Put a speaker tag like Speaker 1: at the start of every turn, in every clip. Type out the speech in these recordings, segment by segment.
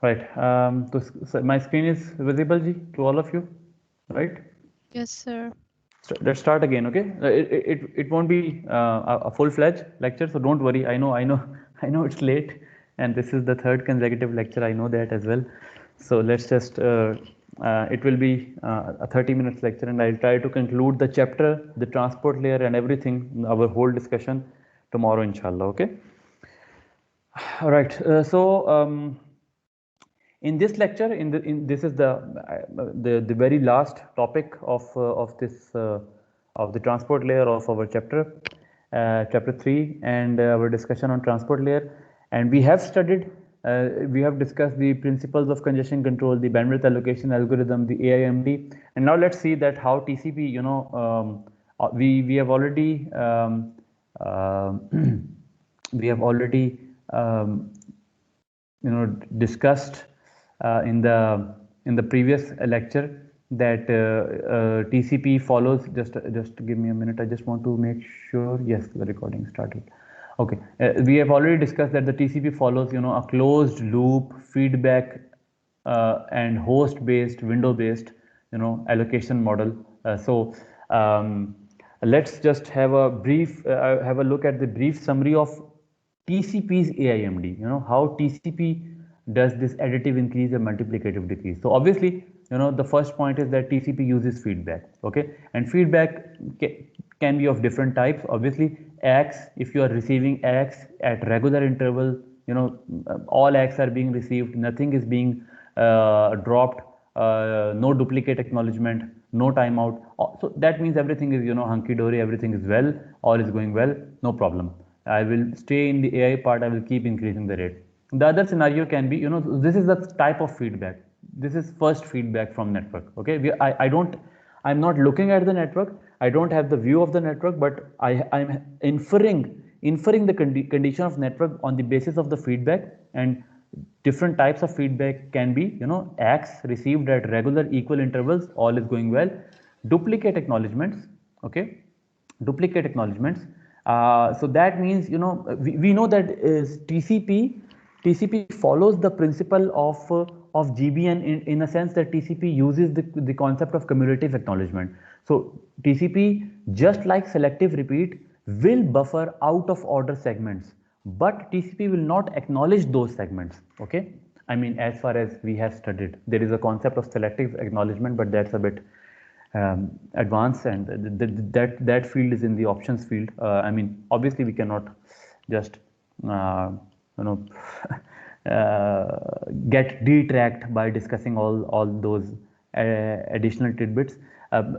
Speaker 1: Right. So my screen is visible, Ji, to all of you, right?
Speaker 2: Yes, sir.
Speaker 1: Let's start again, okay? It won't be a full-fledged lecture, so don't worry. I know, I know it's late, and this is the third consecutive lecture. I know that as well. So let's just. It will be a 30 minutes lecture, and I'll try to conclude the chapter, the transport layer, and everything, our whole discussion tomorrow, inshallah. Okay. All right. In this lecture, this is the very last topic of the transport layer of our chapter 3, and our discussion on transport layer. And we have discussed the principles of congestion control, the bandwidth allocation algorithm, the AIMD, and now let's see that how TCP, we have already we have already um, discussed in the previous lecture that TCP follows. Just give me a minute. I just want to make sure. Yes, the recording started. Okay, we have already discussed that the TCP follows a closed loop feedback and host based, window based allocation model. So let's just have a look at the brief summary of TCP's AIMD. How TCP does this additive increase and multiplicative decrease. So obviously, the first point is that TCP uses feedback. Okay, and feedback can be of different types. Obviously, X, if you are receiving X at regular interval, all X are being received, nothing is being dropped, no duplicate acknowledgement, no timeout. So that means everything is hunky dory, everything is well, all is going well, no problem. I will stay in the AI part, I will keep increasing the rate. The other scenario can be, this is the type of feedback. This is first feedback from network. Okay, I'm not looking at the network. I don't have the view of the network, but I'm inferring the condition of network on the basis of the feedback. And different types of feedback can be, X received at regular equal intervals, all is going well. Duplicate acknowledgements. Okay, duplicate acknowledgements. So that means, we know that TCP follows the principle of GBN in a sense that TCP uses the concept of cumulative acknowledgement. So TCP, just like selective repeat, will buffer out of order segments, but TCP will not acknowledge those segments. Okay, I mean, as far as we have studied, there is a concept of selective acknowledgement, but that's a bit advanced, and that field is in the options field. I mean, obviously we cannot just you know get detracked by discussing all those additional tidbits.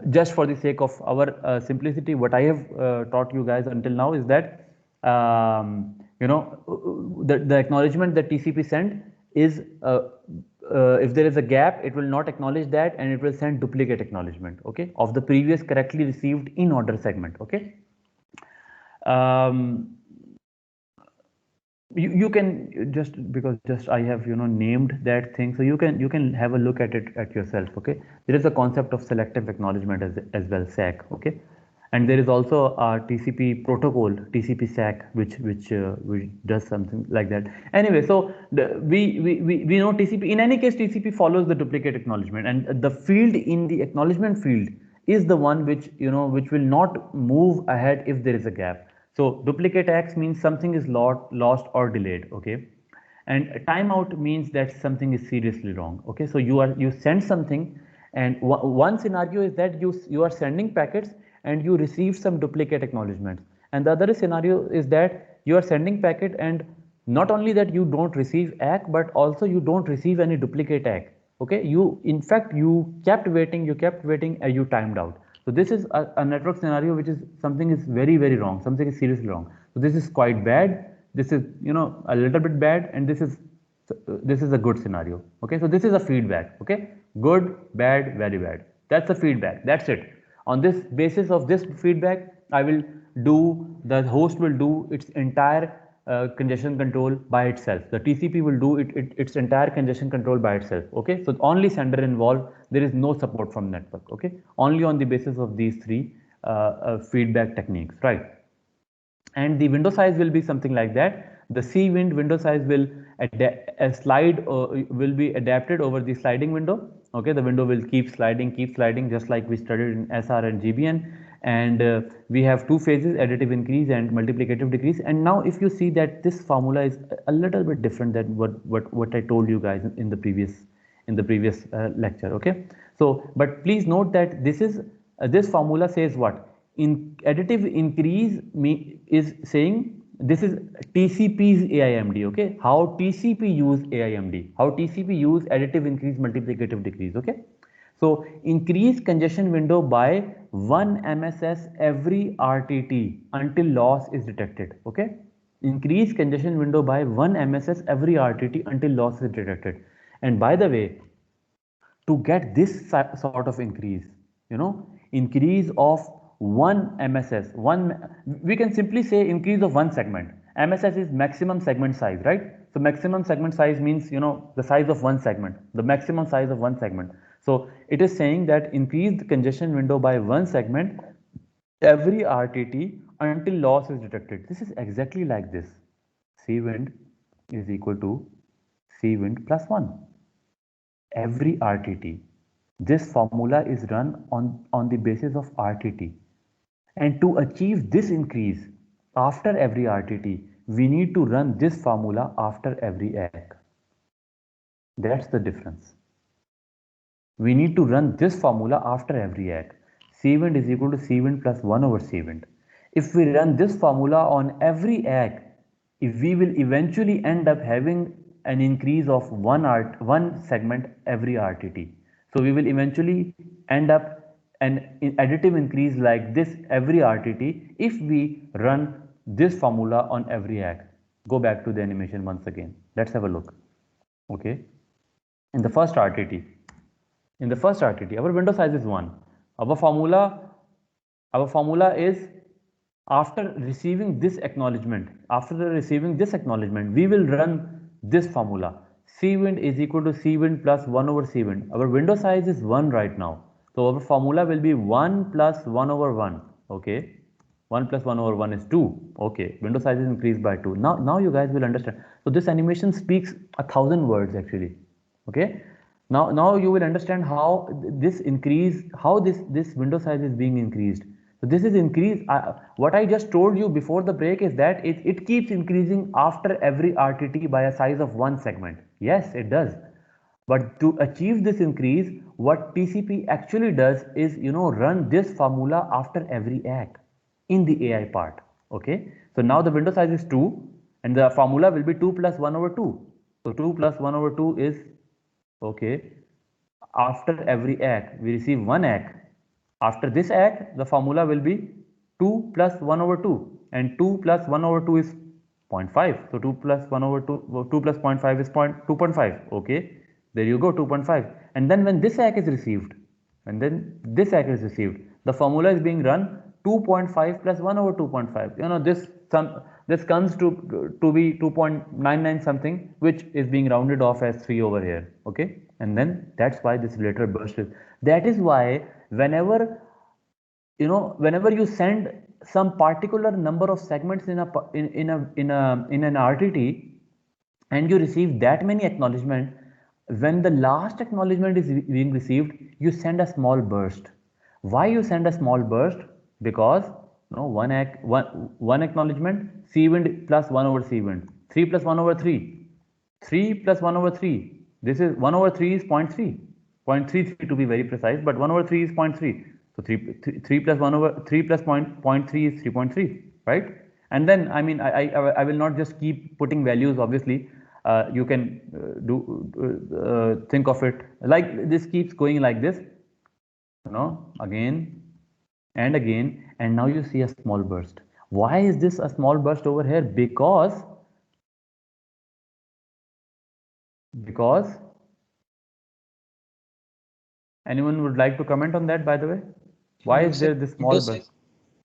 Speaker 1: Just for the sake of our simplicity, what I have taught you guys until now is that the acknowledgement that TCP send is if there is a gap, it will not acknowledge that, and it will send duplicate acknowledgement, okay, of the previous correctly received in order segment. Okay. um, you can just I have named that thing, so you can have a look at it at yourself. Okay, there is a concept of selective acknowledgement as well, SAC. Okay, and there is also a TCP protocol, TCP SAC, which does something like that. Anyway, so we know TCP, in any case TCP follows the duplicate acknowledgement, and the field in the acknowledgement field is the one which will not move ahead if there is a gap. So duplicate X means something is lost or delayed. Okay, and timeout means that something is seriously wrong. Okay, so you send something, and one scenario is that you are sending packets and you receive some duplicate acknowledgements, and the other scenario is that you are sending packet, and not only that you don't receive ACK, but also you don't receive any duplicate ACK. Okay, in fact you kept waiting and you timed out. So this is a network scenario which is something is very wrong, something is seriously wrong. So this is quite bad, this is a little bit bad, and this is a good scenario. Okay, so this is a feedback. Okay, good, bad, very bad, that's the feedback, that's it. On this basis of this feedback, the host will do its entire congestion control by itself. The TCP will do its entire congestion control by itself. Okay, so only sender involved, there is no support from network. Okay, only on the basis of these three feedback techniques, right? And the window size will be something like that. The C wind window size will a slide will be adapted over the sliding window. Okay, the window will keep sliding, just like we studied in SR and GBN. And we have two phases, additive increase and multiplicative decrease. And now if you see that this formula is a little bit different than what I told you guys in the previous lecture. Okay, so but please note that this formula says what? In additive increase is saying this is TCP's AIMD. Okay, how TCP use AIMD, how TCP use additive increase multiplicative decrease. Okay, so increase congestion window by 1 MSS every RTT until loss is detected. Okay, increase congestion window by 1 MSS every RTT until loss is detected. And by the way, to get this sort of increase, increase of 1 MSS, we can simply say increase of one segment. MSS is maximum segment size, right? So maximum segment size means, the size of one segment, the maximum size of one segment. So it is saying that increase the congestion window by one segment every RTT until loss is detected. This is exactly like this. C wind is equal to C wind plus 1 every RTT. This formula is run on the basis of RTT. And to achieve this increase after every RTT, we need to run this formula after every ACK. That's the difference. We need to run this formula after every ACK. C wind is equal to C wind plus 1 over C wind. If we run this formula on every ACK, if we will eventually end up having an increase of one segment every RTT. So we will eventually end up an additive increase like this every RTT if we run this formula on every ACK. Go back to the animation once again. Let's have a look. Okay. In the first RTT, our window size is 1. Our formula is after receiving this acknowledgement, we will run this formula. C wind is equal to C wind plus 1 over C wind. Our window size is 1 right now. So our formula will be 1 plus 1 over 1. Okay. 1 plus 1 over 1 is 2. Okay. Window size is increased by 2. Now you guys will understand. So this animation speaks 1,000 words actually. Okay. Now you will understand how this window size is being increased. So this is increased. What I just told you before the break is that it keeps increasing after every RTT by a size of one segment. Yes, it does. But to achieve this increase, what TCP actually does is, run this formula after every ACK in the AI part. Okay. So now the window size is 2 and the formula will be 2 plus 1 over 2. So 2 plus 1 over 2 is, okay, after every ACK, we receive one ACK. After this ACK, the formula will be 2 plus 1 over 2 and 2 plus 1 over 2 is 0.5. So 2 plus 1 over 2 plus 0.5 is 2.5. Okay, there you go, 2.5. And then when this ACK is received, the formula is being run 2.5 plus 1 over 2.5. This comes to be 2.99 something, which is being rounded off as 3 over here. Okay, and then that's why this later burst is. That is why whenever you send some particular number of segments in an RTT and you receive that many acknowledgement, when the last acknowledgement is being received, you send a small burst. Why you send a small burst? Because one acknowledgement, C wind plus 1 over C wind, 3 plus 1 over 3, 3 plus 1 over 3. This is 1 over 3 is 0.3, 0.33 to be very precise, but 1 over 3 is 0.3. So 3 plus 1 over 3 plus 0.3 is 3.3, right? And then I will not just keep putting values. Obviously, you can think of it like this, keeps going like this, again and again, and now you see a small burst. Why is this a small burst over here? Because anyone would like to comment on that, by the way? Why is there this small burst?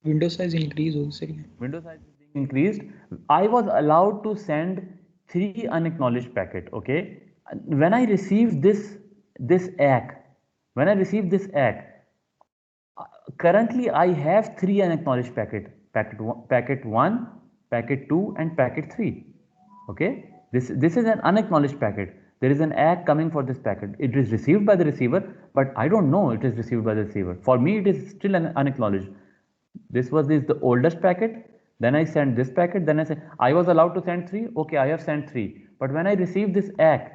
Speaker 2: Window size increase also.
Speaker 1: Window size is being increased. I was allowed to send 3 unacknowledged packet. Okay, when I received this ACK, currently I have 3 unacknowledged packet 1, packet 2 and packet 3. Okay, This is an unacknowledged packet. There is an ACK coming for this packet. It is received by the receiver, but I don't know it is received by the receiver. For me, it is still an unacknowledged. This was the oldest packet. Then I sent this packet. Then I said I was allowed to send 3. Okay, I have sent 3. But when I received this ACK,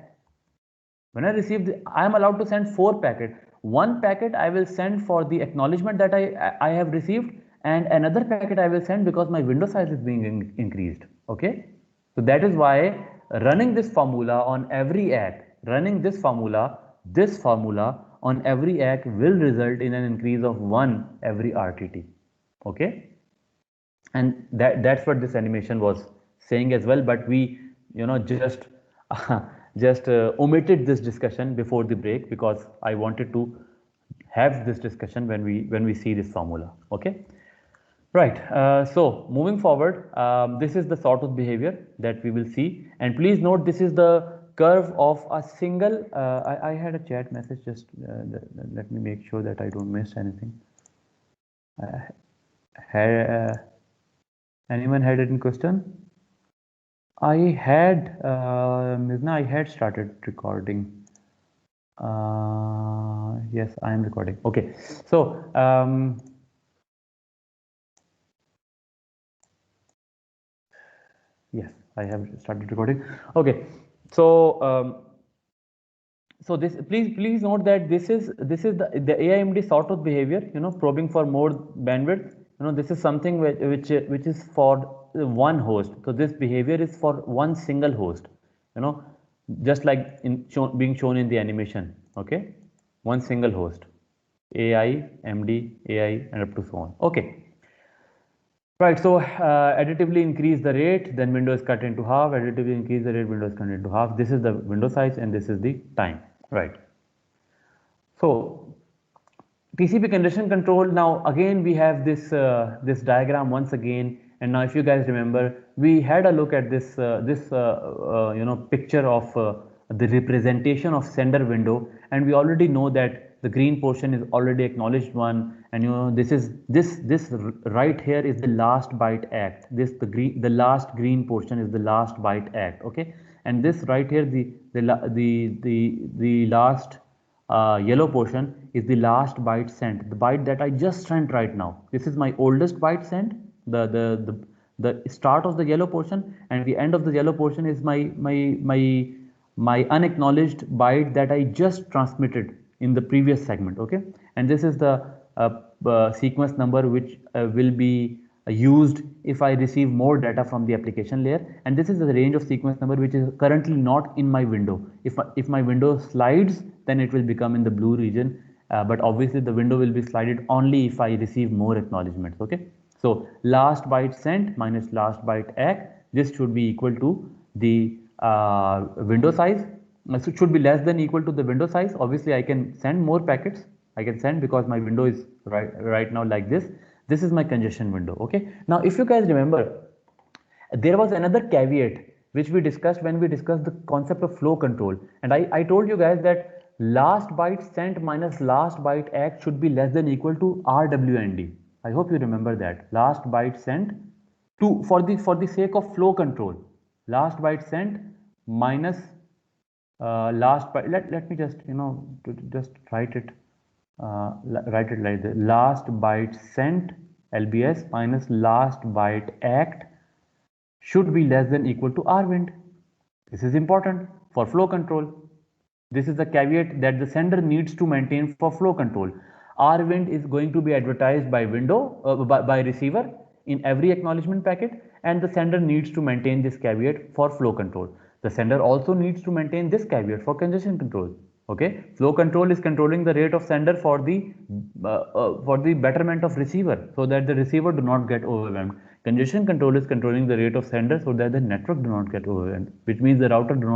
Speaker 1: I am allowed to send 4 packet. One packet I will send for the acknowledgement that I have received, and another packet I will send because my window size is being increased. Okay, so that is why running this formula on every ACK, this formula on every ACK will result in an increase of 1 every RTT. Okay, and that's what this animation was saying as well, but we just omitted this discussion before the break because I wanted to have this discussion when we see this formula. Okay, right. So moving forward, this is the sort of behavior that we will see, and please note this is the curve of a single I had a chat message, just let me make sure that I don't miss anything. Anyone had any question? I had Mizna, I had started recording. Yes, I am recording. Okay, so yes, I have started recording. Okay, so so this please note that this is the AIMD sort of behavior, probing for more bandwidth. This is something which is for one host. So this behavior is for one single host, just like being shown in the animation. Okay, one single host, AI, MD, AI, and up to so on. Okay. Right, so additively increase the rate, then window is cut into half, additively increase the rate, window is cut into half. This is the window size and this is the time, right? So TCP congestion control, now again we have this diagram once again, and now if you guys remember, we had a look at this picture of the representation of sender window, and we already know that the green portion is already acknowledged one, and this right here is the last byte ACK. The last green portion is the last byte ACK. Okay, and this right here the last yellow portion is the last byte sent, the byte that I just sent right now. This is my oldest byte sent, the start of the yellow portion, and the end of the yellow portion is my unacknowledged byte that I just transmitted in the previous segment. Okay, and this is the sequence number which will be used if I receive more data from the application layer, and this is the range of sequence number which is currently not in my window. If my window slides, then it will become in the blue region, but obviously the window will be slided only if I receive more acknowledgements. Okay, so last byte sent minus last byte ACK, this should be equal to the window size. So it should be less than equal to the window size. Obviously I can send more packets, I can send because my window is right now like this. This is my congestion window. Okay, now if you guys remember, there was another caveat which we discussed when we discussed the concept of flow control, and I told you guys that last byte sent minus last byte ACK should be less than equal to RWND. I hope you remember that. Last byte sent to for the sake of flow control, last byte sent minus last byte. Let me just just write it like this: last byte sent LBS minus last byte ACKed should be less than equal to RWIND. This is important for flow control. This is the caveat that the sender needs to maintain for flow control. RWIND is going to be advertised by by receiver in every acknowledgement packet, and the sender needs to maintain this caveat for flow control. The sender also needs to maintain this caveat for congestion control. Okay, flow control is controlling the rate of sender for the betterment of receiver, so that the receiver do not get overwhelmed. Congestion control is controlling the rate of sender so that the network do not get overwhelmed, which means the router do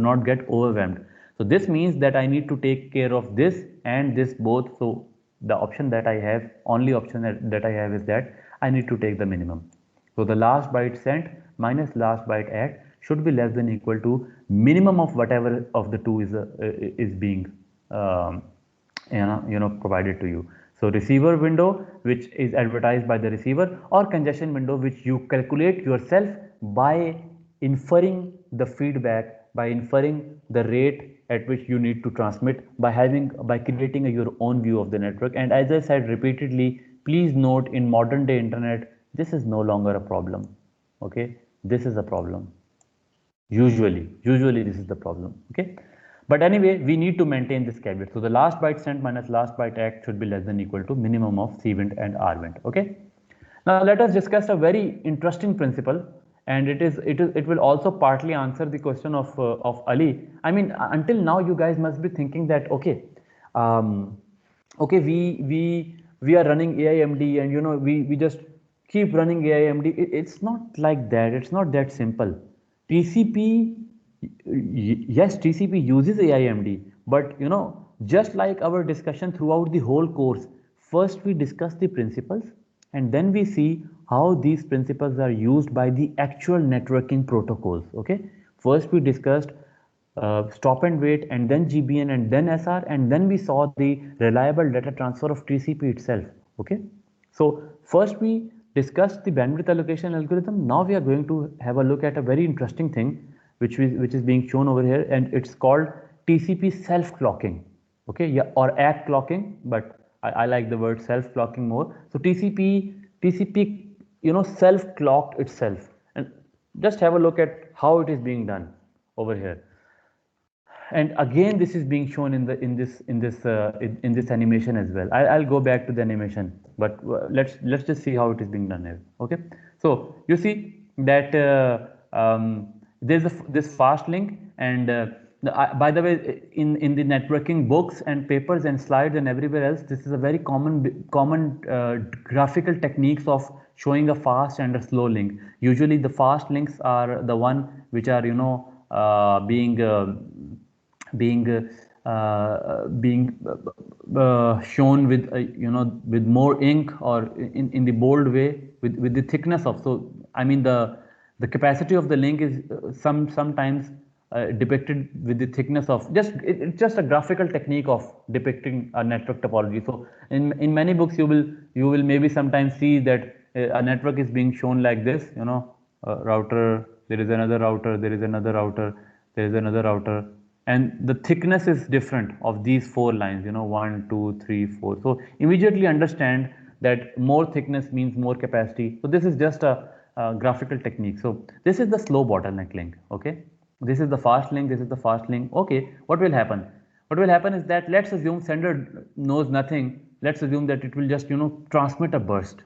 Speaker 1: not get overwhelmed. So this means that I need to take care of this and this both. So the option that I have, only option that I have is that I need to take the minimum. So the last byte sent minus last byte ACK should be less than equal to minimum of whatever of the two is being provided to you. So receiver window which is advertised by the receiver, or congestion window which you calculate yourself by inferring the feedback by inferring the rate at which you need to transmit by creating your own view of the network. And as I said repeatedly, please note, in modern day internet, this is no longer a problem. Okay, this is a problem. Usually this is the problem. Okay, but anyway, we need to maintain this caveat. So the last byte sent minus last byte act should be less than equal to minimum of cwint and rwint. Okay, now let us discuss a very interesting principle, and it will also partly answer the question of Ali. I mean, until now you guys must be thinking that okay, um, okay, we are running AIMD, and we just keep running AIMD. It's not like that. It's not that simple. TCP, yes, TCP uses AIMD, but just like our discussion throughout the whole course, first we discuss the principles, and then we see how these principles are used by the actual networking protocols. Okay, first we discussed stop and wait, and then GBN, and then SR, and then we saw the reliable data transfer of TCP itself. Okay, so first we discussed the bandwidth allocation algorithm. Now we are going to have a look at a very interesting thing which is being shown over here, and it's called TCP self clocking. Okay, yeah, or ACK clocking, but I like the word self clocking more. So TCP self clocked itself, and just have a look at how it is being done over here. And again, this is being shown in this animation as well. I'll go back to the animation, but let's just see how it is being done here. Okay, so you see that there's this fast link, and by the way, in the networking books and papers and slides and everywhere else, this is a very common graphical techniques of showing a fast and a slow link. Usually the fast links are the one which are being shown with with more ink, or in the bold way, with the thickness of, so I mean the capacity of the link is sometimes depicted with the thickness of, it's just a graphical technique of depicting a network topology. So in many books you will maybe sometimes see that a network is being shown like this, router, there is another router, there is another router, there is another router, and the thickness is different of these four lines, 1 2 3 4. So immediately understand that more thickness means more capacity. So this is just a graphical technique. So this is the slow bottleneck link. Okay, this is the fast link, this is the fast link. Okay, what will happen? What will happen is that, let's assume sender knows nothing. Let's assume that it will just transmit a burst.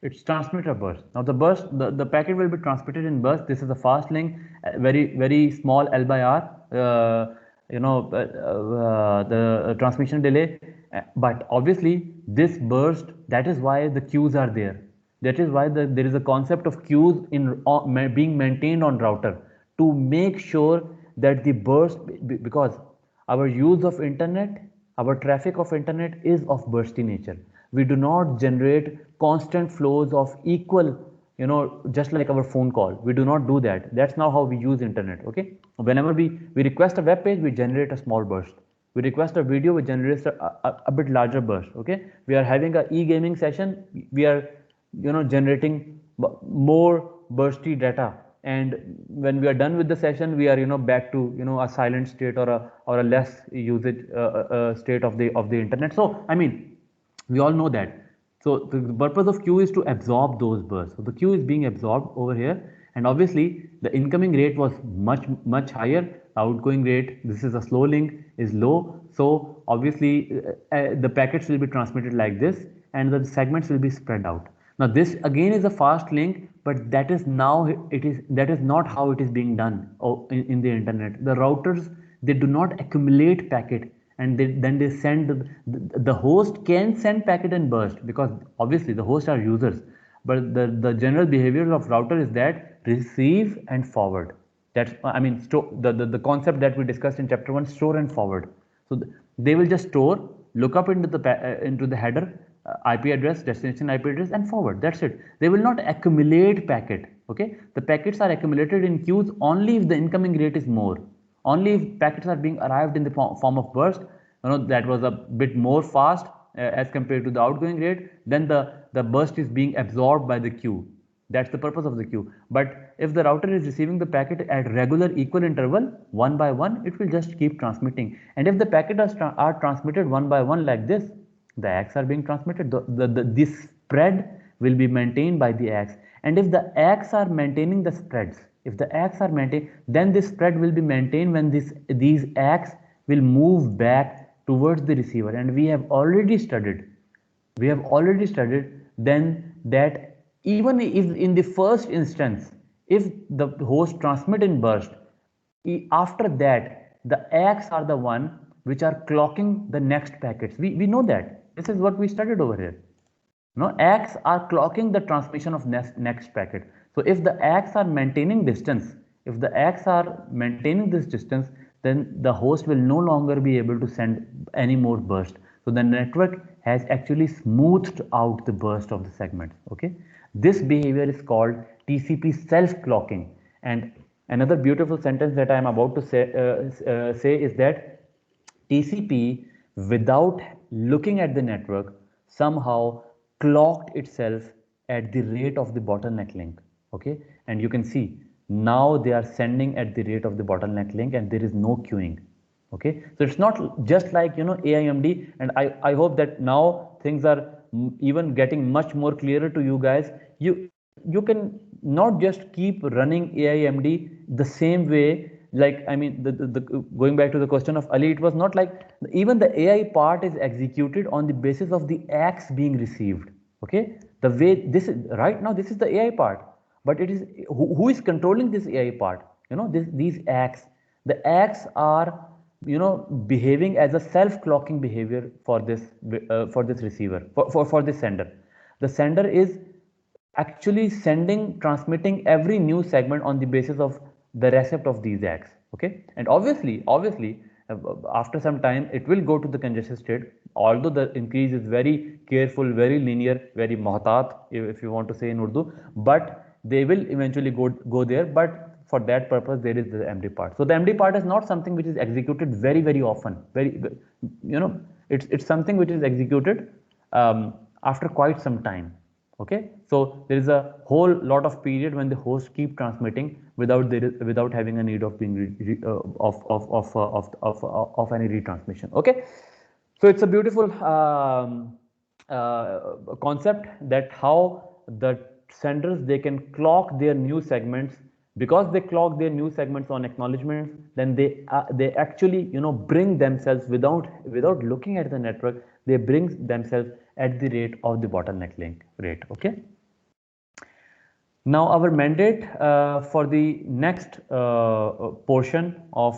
Speaker 1: It's transmitter burst. Now the packet will be transmitted in burst. This is a fast link, very small L by R. The transmission delay, but obviously this burst, that is why the queues are there. That is why there is a concept of queues being maintained on router, to make sure that the burst, because our use of internet, our traffic of internet is of bursty nature. We do not generate constant flows of equal, just like our phone call. We do not do that. That's not how we use internet. Okay, whenever we request a web page, we generate a small burst. We request a video, we generate a bit larger burst. Okay, we are having a e-gaming session, we are generating more bursty data, and when we are done with the session, we are back to a silent state, or a less usage state of the internet. So I mean, we all know that. So the purpose of queue is to absorb those bursts. So the queue is being absorbed over here, and obviously the incoming rate was much higher. Outgoing rate, this is a slow link, is low. So obviously the packets will be transmitted like this, and the segments will be spread out. Now this again is a fast link, but that is not how it is being done in the internet. The routers, they do not accumulate packet, and then they send the host can send packet and burst, because obviously the hosts are users, but the general behavior of router is that receive and forward. That's, I mean, the concept that we discussed in chapter 1, store and forward. So they will just store, look up into the header, IP address, destination IP address, and forward. That's it. They will not accumulate packet. Okay, the packets are accumulated in queues only if the incoming rate is more. Only if packets are being arrived in the form of burst, that was a bit more fast as compared to the outgoing rate, then the burst is being absorbed by the queue. That's the purpose of the queue. But if the router is receiving the packet at regular equal interval, one by one, it will just keep transmitting. And if the packets are transmitted one by one like this, the acts are being transmitted. This spread will be maintained by the acts. And if the acts are maintaining the spreads, if the acts are maintained, then this spread will be maintained when these acts will move back towards the receiver. And we have already studied then that even if in the first instance, if the host transmit in burst, after that the acts are the one which are clocking the next packets. We know that. This is what we studied over here. No, acts are clocking the transmission of next packet. So if the acts are maintaining distance, if the acts are maintaining this distance, then the host will no longer be able to send any more burst. So the network has actually smoothed out the burst of the segments. Okay, this behavior is called TCP self-clocking. And another beautiful sentence that I am about to say is that TCP, without looking at the network, somehow clocked itself at the rate of the bottleneck link. Okay, and you can see now they are sending at the rate of the bottleneck link, and there is no queuing. Okay, so it's not just like AIMD, and I hope that now things are even getting much more clearer to you guys. You can not just keep running AIMD the same way. Like, I mean, going back to the question of Ali, it was not like even the AI part is executed on the basis of the acts being received. Okay, the way this is right now, this is the AI part, but it is who is controlling this AI part? These acts. The acts are behaving as a self-clocking behavior for this receiver, for this sender. The sender is actually transmitting every new segment on the basis of the receipt of these acts. Okay, and obviously, after some time it will go to the congestion state, although the increase is very careful, very linear, very muhtat, if you want to say in Urdu, but they will eventually go there. But for that purpose there is the MD part. So the MD part is not something which is executed very often. It's something which is executed after quite some time. Okay, so there is a whole lot of period when the host keep transmitting without having a need of being of any retransmission. Okay, so it's a beautiful concept that how the senders, they can clock their new segments. Because they clock their new segments on acknowledgements, then they actually bring themselves without looking at the network. They bring themselves at the rate of the bottleneck link rate. Okay, now our mandate for the next portion of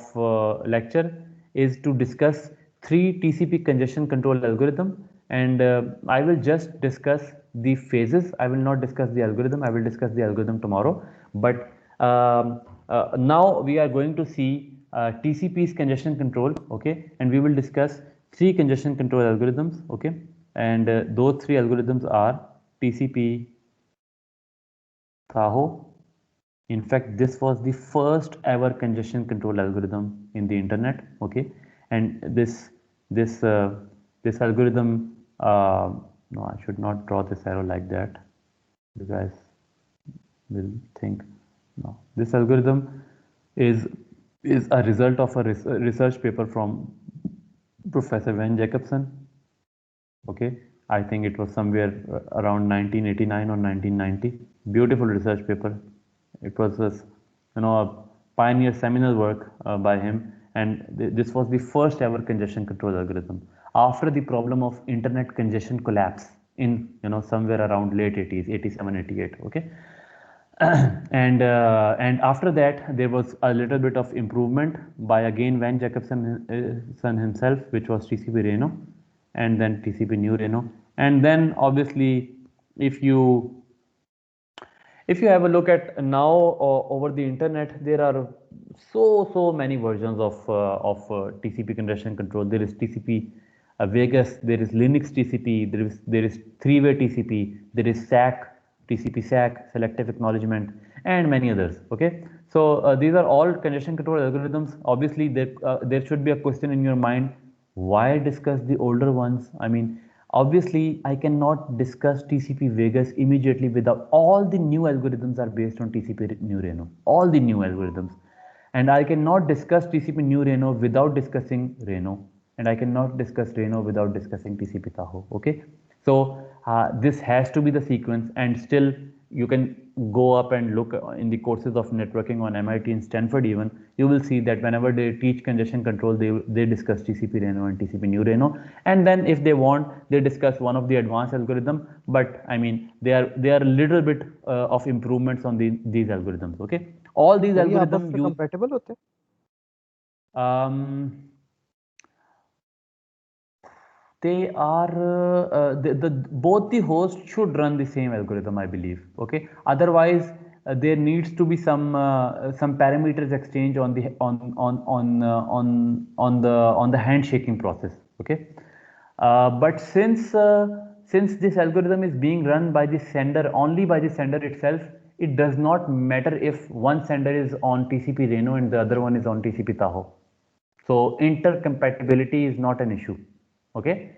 Speaker 1: lecture is to discuss 3 TCP congestion control algorithm, and I will just discuss the phases. I will not discuss the algorithm. I will discuss the algorithm tomorrow. But now we are going to see TCP's congestion control. Okay, and we will discuss 3 congestion control algorithms. Okay, and those 3 algorithms are TCP Tahoe. In fact, this was the first ever congestion control algorithm in the internet. Okay, and this algorithm. No, I should not draw this arrow like that. You guys will think. No, this algorithm is a result of a research paper from Professor Van Jacobson. Okay, I think it was somewhere around 1989 or 1990. Beautiful research paper. It was a pioneer seminal work by him, and this was the first ever congestion control algorithm after the problem of internet congestion collapse in somewhere around late 80s, 87, 88. Okay, and after that there was a little bit of improvement by again Van Jacobson himself, which was TCP Reno, and then TCP New Reno, and then obviously if you have a look at now over the internet, there are so many versions of TCP congestion control. There is TCP Vegas, there is Linux TCP, there is three-way TCP, there is TCP SAC, selective acknowledgement, and many others. Okay, so these are all congestion control algorithms. Obviously, there should be a question in your mind: why discuss the older ones? I mean, Obviously, I cannot discuss TCP Vegas immediately without all the new algorithms are based on TCP New Reno, all the new algorithms. And I cannot discuss TCP New Reno without discussing Reno. And I cannot discuss Reno without discussing TCP Tahoe. Okay. So this has to be the sequence, and still you can go up and look in the courses of networking on MIT and Stanford even, you will see that whenever they teach congestion control, they discuss TCP Reno and TCP New Reno, and then if they want, they discuss one of the advanced algorithm, but I mean they are a little bit of improvements on these algorithms. Okay, all these
Speaker 3: तो ये आपस
Speaker 1: algorithms
Speaker 3: में
Speaker 1: use
Speaker 3: compatible होते हैं?
Speaker 1: um, they are both the hosts should run the same algorithm, I believe. Okay, otherwise there needs to be some parameters exchange on the on the handshaking process. Okay, but since this algorithm is being run by the sender, only by the sender itself, it does not matter if one sender is on TCP Reno and the other one is on TCP Tahoe. So intercompatibility is not an issue. Okay,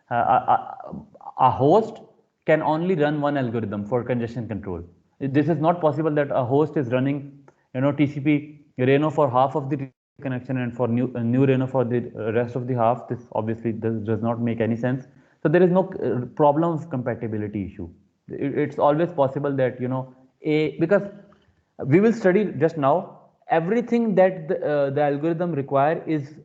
Speaker 1: a host can only run one algorithm for congestion control. This is not possible that a host is running, TCP Reno for half of the connection and for new Reno for the rest of the half. This obviously does not make any sense. So there is no problem of compatibility issue. It's always possible that a because we will study just now everything that the algorithm require is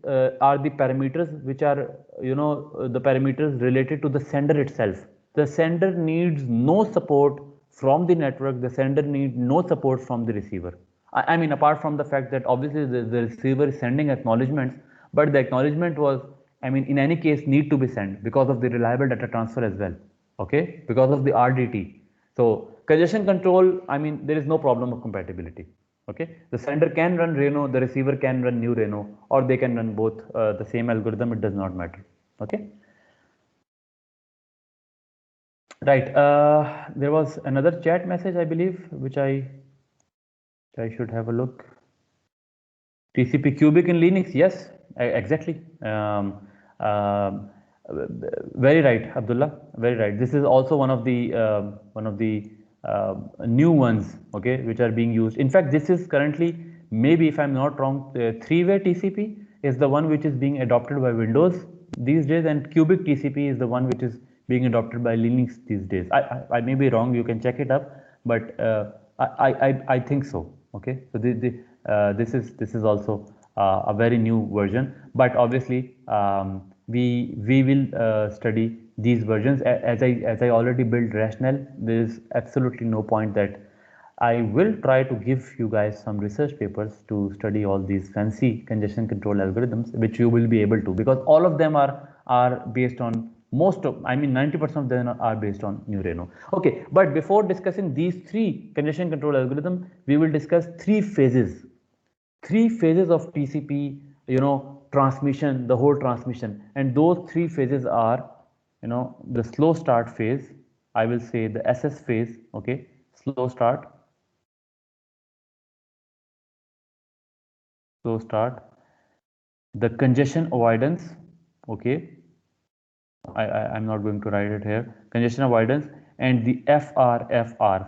Speaker 1: are the parameters which are the parameters related to the sender itself. The sender needs no support from the network, the sender needs no support from the receiver. I mean, apart from the fact that obviously the receiver is sending acknowledgements, but the acknowledgement was, I mean, in any case need to be sent because of the reliable data transfer as well. Okay, because of the RDT. So congestion control, I mean, there is no problem of compatibility. Okay, the sender can run Reno, the receiver can run new Reno, or they can run both the same algorithm. It does not matter. Okay. Right. There was another chat message, I believe, which I should have a look. TCP cubic in Linux, yes, exactly. Very right, Abdullah. Very right. This is also one of the new ones, okay, which are being used. In fact, this is currently, maybe if I'm not wrong, three-way TCP is the one which is being adopted by Windows these days, and cubic TCP is the one which is being adopted by Linux these days. I may be wrong. You can check it up, but I think so. Okay, so this is also a very new version, but obviously we will study these versions as I already built rational. There is absolutely no point that I will try to give you guys some research papers to study all these fancy congestion control algorithms, which you will be able to, because all of them are based on most of, I mean 90% of them are based on New Reno. Okay, but before discussing these three congestion control algorithm, we will discuss three phases of TCP, transmission, the whole transmission, and those three phases are, the slow start phase, I will say the SS phase, okay, slow start, the congestion avoidance, okay, I'm not going to write it here, congestion avoidance, and the FR,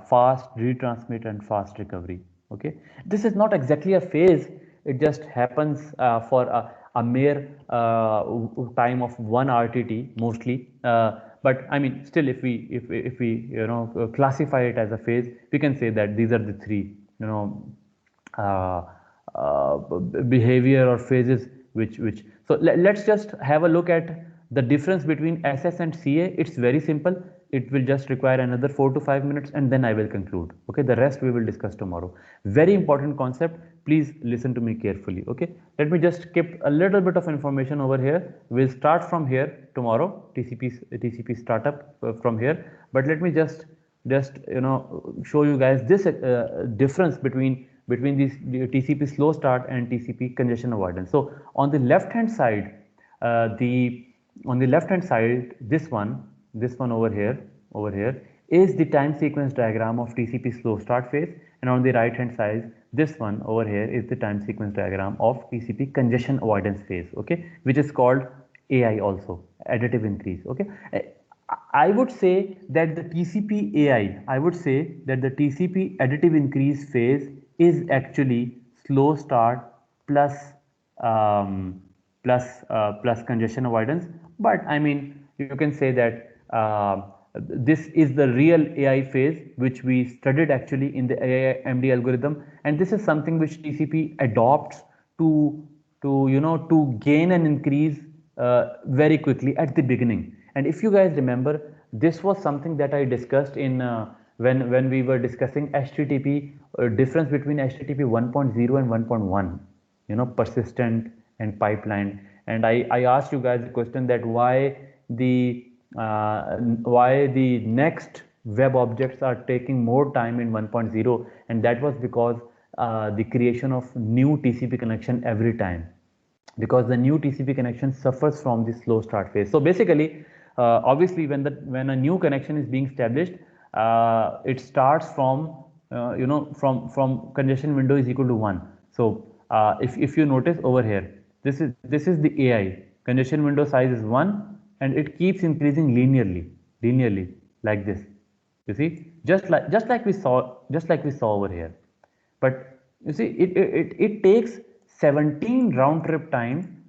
Speaker 1: fast retransmit and fast recovery. Okay, this is not exactly a phase, it just happens for a mere time of one RTT mostly. But I mean, still, if we classify it as a phase, we can say that these are the three uh, uh, behavior or phases which so let's just have a look at the difference between SS and CA. It's very simple. It will just require another 4 to 5 minutes, and then I will conclude. Okay, the rest we will discuss tomorrow. Very important concept. Please listen to me carefully. Okay, let me just skip a little bit of information over here. We'll start from here tomorrow, TCP startup from here, but let me just show you guys this difference between these the TCP slow start and TCP congestion avoidance. So on the left hand side, the on the left hand side, this one over here is the time sequence diagram of TCP slow start phase, and on the right hand side, this one over here is the time sequence diagram of TCP congestion avoidance phase. Okay, which is called AI also, additive increase. Okay, I would say that the TCP I would say that the TCP additive increase phase is actually slow start plus plus congestion avoidance. But I mean, you can say that this is the real AI phase which we studied actually in the AIMD algorithm, and this is something which TCP adopts to to gain an increase very quickly at the beginning. And if you guys remember, this was something that I discussed in when we were discussing HTTP, difference between HTTP 1.0 and 1.1, persistent and pipeline. And I asked you guys the question that why the next web objects are taking more time in 1.0, and that was because the creation of new TCP connection every time, because the new TCP connection suffers from the slow start phase. So basically, obviously, when a new connection is being established, it starts from from congestion window is equal to 1. So if you notice over here, this is the AI congestion window size is 1, and it keeps increasing linearly like this. You see, just like we saw over here. But you see, it takes 17 round trip time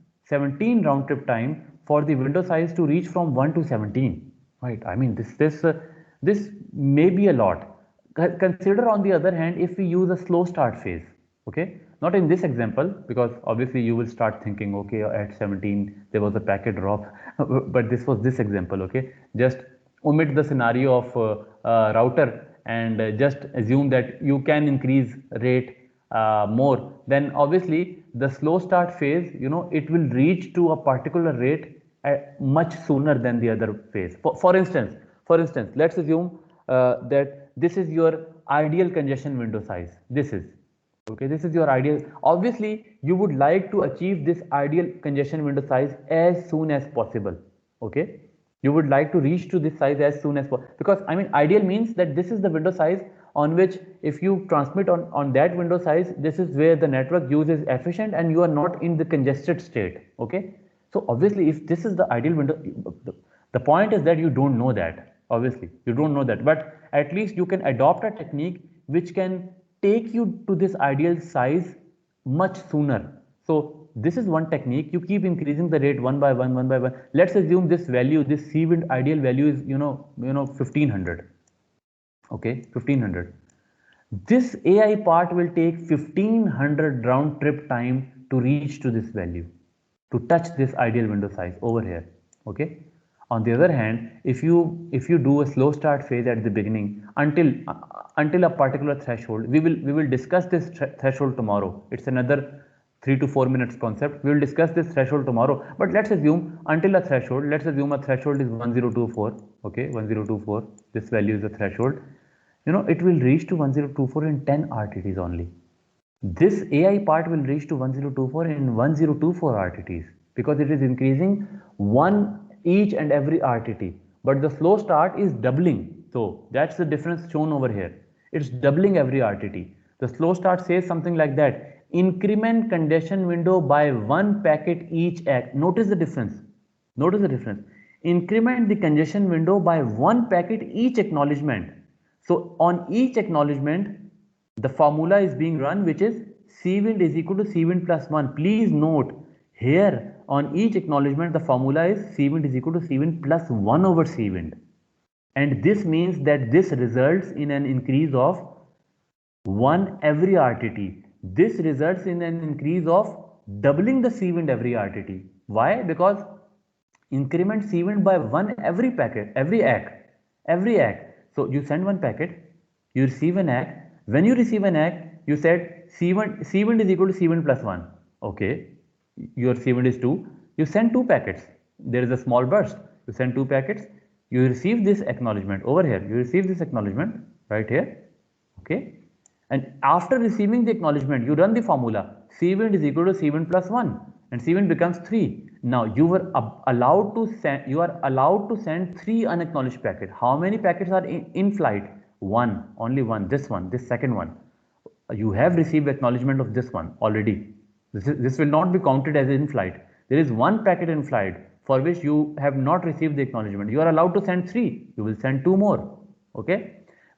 Speaker 1: for the window size to reach from 1 to 17, right? I mean, this may be a lot. Consider, on the other hand, if we use a slow start phase, okay, not in this example, because obviously you will start thinking, okay, at 17 there was a packet drop, but this was this example, okay. Just omit the scenario of router, and just assume that you can increase rate more. Then obviously the slow start phase, it will reach to a particular rate much sooner than the other phase. For instance, let's assume that this is your ideal congestion window size. This is your ideal. Obviously you would like to achieve this ideal congestion window size as soon as possible. Okay, you would like to reach to this size as soon as possible, because I mean, ideal means that this is the window size on which, if you transmit on that window size, this is where the network use is efficient and you are not in the congested state. Okay, so obviously if this is the ideal window, the point is that you don't know that. Obviously you don't know that, but at least you can adopt a technique which can take you to this ideal size much sooner. So this is one technique. You keep increasing the rate one by one. Let's assume this value, this C wind ideal value is 1500. Okay, 1500. This AI part will take 1500 round trip time to reach to this value, to touch this ideal window size over here. Okay. On the other hand, if you do a slow start phase at the beginning until a particular threshold, we will discuss this threshold tomorrow. It's another 3 to 4 minutes concept. We will discuss this threshold tomorrow. But let's assume until a threshold. Let's assume a threshold is 1024. Okay, 1024. This value is the threshold. It will reach to 1024 in 10 RTTs only. This AI part will reach to 1024 in 1024 RTTs, because it is increasing one each and every RTT. But the slow start is doubling. So that's the difference shown over here. It's doubling every RTT. The slow start says something like that: increment congestion window by one packet each act. Notice the difference. Notice the difference. Increment the congestion window by one packet each acknowledgement. So on each acknowledgement, the formula is being run, which is Cwind is equal to Cwind plus 1. Please note here, on each acknowledgement, the formula is Cwind is equal to Cwind plus 1 over Cwind. And this means that this results in an increase of 1 every RTT. This results in an increase of doubling the Cwind every RTT. Why? Because increment Cwind by 1 every packet, every ACK. So you send one packet, you receive an ACK. When you receive an ACK, you said Cwind is equal to Cwind plus 1. Okay, your Cwind is 2. You send 2 packets. There is a small burst. You send 2 packets. You receive this acknowledgement over here. You receive this acknowledgement right here. Okay. And after receiving the acknowledgement, you run the formula. Cwind is equal to Cwind plus 1, and Cwind becomes 3. Now you are allowed to send 3 unacknowledged packets. How many packets are in flight? One, only one. This one, this second one. You have received acknowledgement of this one already. This will not be counted as in flight. There is one packet in flight for which you have not received the acknowledgement. You are allowed to send 3. You will send 2 more. Okay.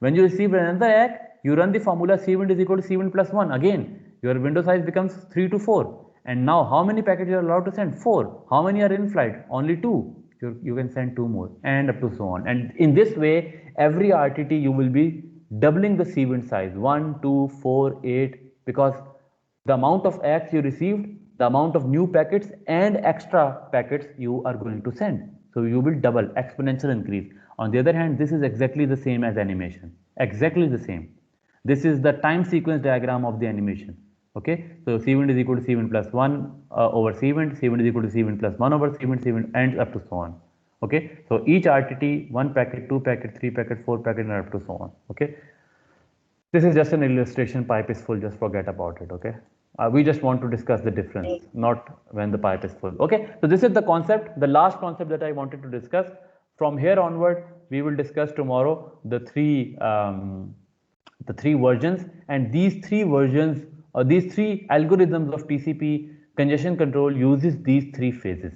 Speaker 1: When you receive another ACK, you run the formula Cwind is equal to Cwind plus 1. Again, your window size becomes 3 to 4. And now how many packets you are allowed to send? 4. How many are in flight? Only 2. You can send 2 more, and up to so on. And in this way, every RTT you will be doubling the Cwind size 1, 2, 4, 8, because the amount of ACKs you received, the amount of new packets and extra packets you are going to send. So you will double, exponential increase. On the other hand, this is exactly the same as animation. Exactly the same. This is the time sequence diagram of the animation. Okay, so Cwind is equal to Cwind plus 1 over Cwind, Cwind is equal to Cwind plus 1 over Cwind, Cwind, and up to so on. Okay, so each RTT, 1 packet, 2 packet, 3 packet, 4 packet, and up to so on. Okay, this is just an illustration. Pipe is full, just forget about it. Okay, we just want to discuss the difference, not when the pipe is full. Okay, so this is the concept, the last concept that I wanted to discuss. From here onward, we will discuss tomorrow the three versions, and these three versions, or these three algorithms of TCP congestion control uses these 3 phases: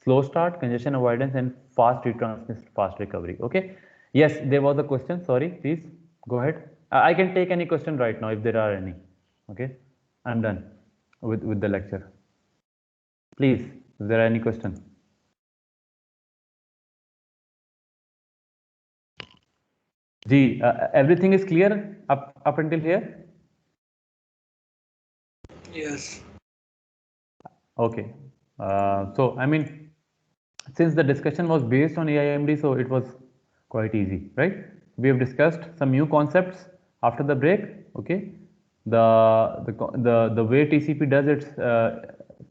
Speaker 1: slow start, congestion avoidance, and fast retransmit, fast recovery. Okay, yes, there was a question. Sorry, please go ahead. I can take any question right now if there are any. Okay, I'm done with the lecture. Please, if there are any questions. Ji, everything is clear up until here?
Speaker 2: Yes.
Speaker 1: Okay. So, I mean, since the discussion was based on AIMD, so it was quite easy, right? We have discussed some new concepts after the break. Okay, the way TCP does its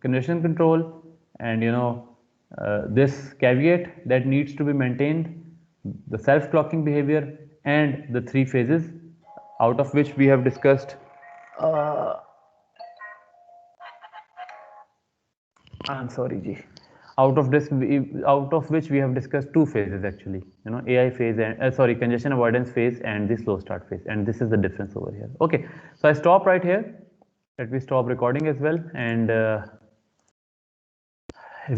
Speaker 1: congestion control, and this caveat that needs to be maintained, the self-clocking behavior, and the 3 phases, out of which we have discussed. I'm sorry, Ji. Out of which we have discussed 2 phases actually. AI phase and sorry, congestion avoidance phase and the slow start phase. And this is the difference over here. Okay, so I stop right here. Let me stop recording as well, and